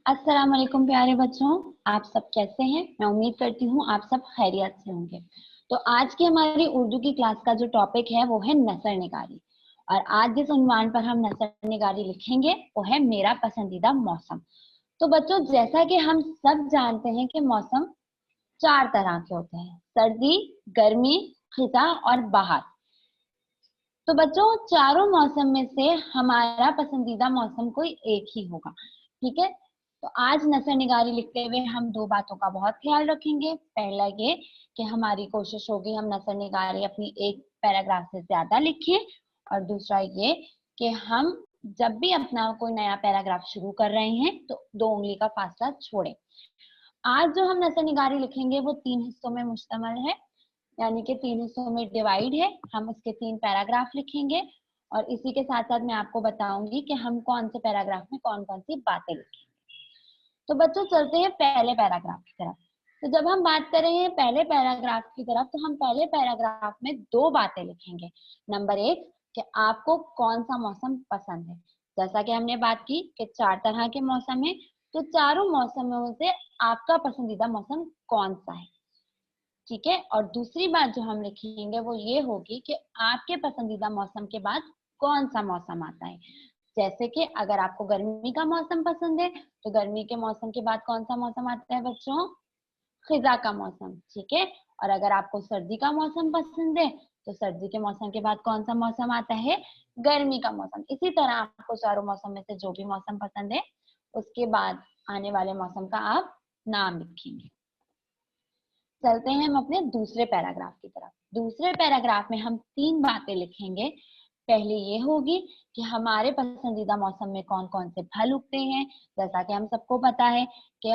अस्सलाम वालेकुम प्यारे बच्चों, आप सब कैसे हैं? मैं उम्मीद करती हूँ आप सब खैरियत से होंगे। तो आज की हमारी उर्दू की क्लास का जो टॉपिक है वो है नसर निगारी। और आज जिस उन्वान पर हम नसर निगारी लिखेंगे वो है मेरा पसंदीदा मौसम। तो बच्चों, जैसा कि हम सब जानते हैं कि मौसम चार तरह के होते हैं: सर्दी, गर्मी, खिजा और बहार। तो बच्चों, चारों मौसम में से हमारा पसंदीदा मौसम कोई एक ही होगा, ठीक है? तो आज नजर निगारी लिखते हुए हम दो बातों का बहुत ख्याल रखेंगे। पहला ये कि हमारी कोशिश होगी हम नजर निगारी अपनी एक पैराग्राफ से ज्यादा लिखें, और दूसरा ये कि हम जब भी अपना कोई नया पैराग्राफ शुरू कर रहे हैं तो 2 उंगली का फासला छोड़ें। आज जो हम नजर निगारी लिखेंगे वो 3 हिस्सों में मुश्तमिल है, यानी कि 3 हिस्सों में डिवाइड है। हम उसके 3 पैराग्राफ लिखेंगे और इसी के साथ साथ मैं आपको बताऊंगी कि हम कौन से पैराग्राफ में कौन कौन सी बातें लिखें। तो बच्चों, चलते हैं पहले पैराग्राफ की तरफ। तो जब हम बात कर रहे हैं पहले पैराग्राफ की तरफ, तो हम पहले पैराग्राफ में 2 बातें लिखेंगे। नंबर 1 कि आपको कौन सा मौसम पसंद है। जैसा कि हमने बात की कि 4 तरह के मौसम है, तो चारों मौसमों से आपका पसंदीदा मौसम कौन सा है, ठीक है? और दूसरी बात जो हम लिखेंगे वो ये होगी कि आपके पसंदीदा मौसम के बाद कौन सा मौसम आता है। जैसे कि अगर आपको गर्मी का मौसम पसंद है तो गर्मी के मौसम के बाद कौन सा मौसम आता है बच्चों? खिजा का मौसम, ठीक है? और अगर आपको सर्दी का मौसम पसंद है तो सर्दी के मौसम के बाद कौन सा मौसम आता है? गर्मी का मौसम। इसी तरह आपको चारों मौसम में से जो भी मौसम पसंद है उसके बाद आने वाले मौसम का आप नाम लिखेंगे। चलते हैं हम अपने दूसरे पैराग्राफ की तरफ। दूसरे पैराग्राफ में हम 3 बातें लिखेंगे। पहली ये होगी कि हमारे पसंदीदा मौसम में कौन कौन से फल उगते हैं। जैसा कि हम सबको पता है कि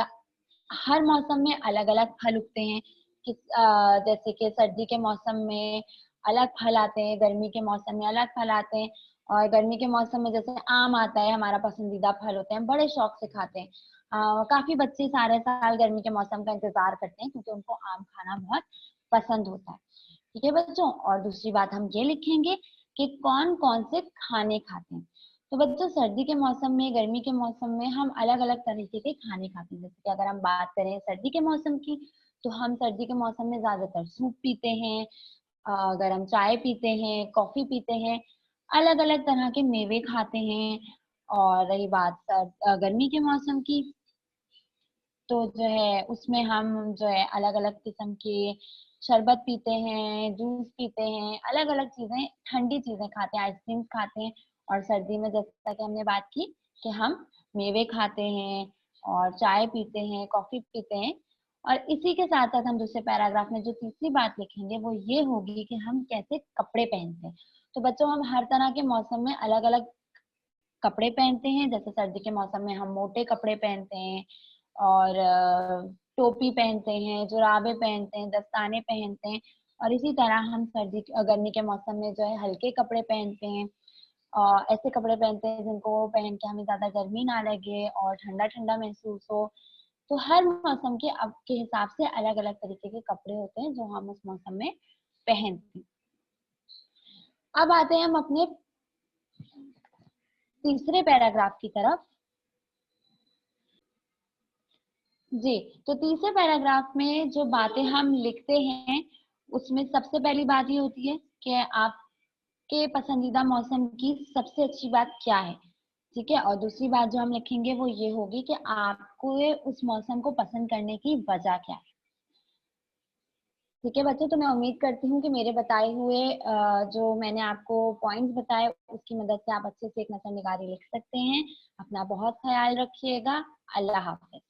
हर मौसम में अलग अलग फल उगते हैं। जैसे कि सर्दी के मौसम में अलग फल आते हैं, गर्मी के मौसम में अलग फल आते हैं। और गर्मी के मौसम में जैसे आम आता है, हमारा पसंदीदा फल होते हैं, बड़े शौक से खाते हैं। काफी बच्चे सारे साल गर्मी के मौसम का इंतजार करते हैं क्योंकि उनको आम खाना बहुत पसंद होता है, ठीक है बच्चों? और दूसरी बात हम ये लिखेंगे कि कौन कौन से खाने खाते हैं। तो बच्चों, सर्दी के मौसम में, गर्मी के मौसम में हम अलग अलग तरीके के खाने खाते हैं। जैसे कि अगर हम बात करें सर्दी के मौसम की, तो हम सर्दी के मौसम में ज्यादातर सूप पीते हैं, गरम चाय पीते हैं, कॉफी पीते हैं, अलग अलग तरह के मेवे खाते हैं। और रही बात गर्मी के मौसम की, तो जो है उसमें हम जो है अलग अलग किस्म के शरबत पीते हैं, जूस पीते हैं, अलग अलग चीजें, ठंडी चीजें खाते हैं, आइसक्रीम खाते हैं। और सर्दी में जैसा कि हमने बात की कि हम मेवे खाते हैं और चाय पीते हैं, कॉफी पीते हैं। और इसी के साथ साथ हम दूसरे पैराग्राफ में जो तीसरी बात लिखेंगे वो ये होगी कि हम कैसे कपड़े पहनते हैं। तो बच्चों, हम हर तरह के मौसम में अलग अलग कपड़े पहनते हैं। जैसे सर्दी के मौसम में हम मोटे कपड़े पहनते हैं और टोपी पहनते हैं, जुराबे पहनते हैं, दस्ताने पहनते हैं। और इसी तरह हम गर्मी के मौसम में जो है हल्के कपड़े पहनते हैं, और ऐसे कपड़े पहनते हैं जिनको पहन के हमें ज्यादा गर्मी ना लगे और ठंडा ठंडा महसूस हो। तो हर मौसम के अब के हिसाब से अलग अलग तरीके के कपड़े होते हैं जो हम उस मौसम में पहनते हैं। अब आते हैं हम अपने तीसरे पैराग्राफ की तरफ। जी, तो तीसरे पैराग्राफ में जो बातें हम लिखते हैं उसमें सबसे पहली बात ये होती है कि आपके पसंदीदा मौसम की सबसे अच्छी बात क्या है, ठीक है? और दूसरी बात जो हम लिखेंगे वो ये होगी कि आपको उस मौसम को पसंद करने की वजह क्या है, ठीक है बच्चों? तो मैं उम्मीद करती हूँ कि मेरे बताए हुए जो मैंने आपको पॉइंट्स बताए उसकी मदद से आप अच्छे से एक नजर निगारी लिख सकते हैं। अपना बहुत ख्याल रखिएगा। अल्लाह हाफिज।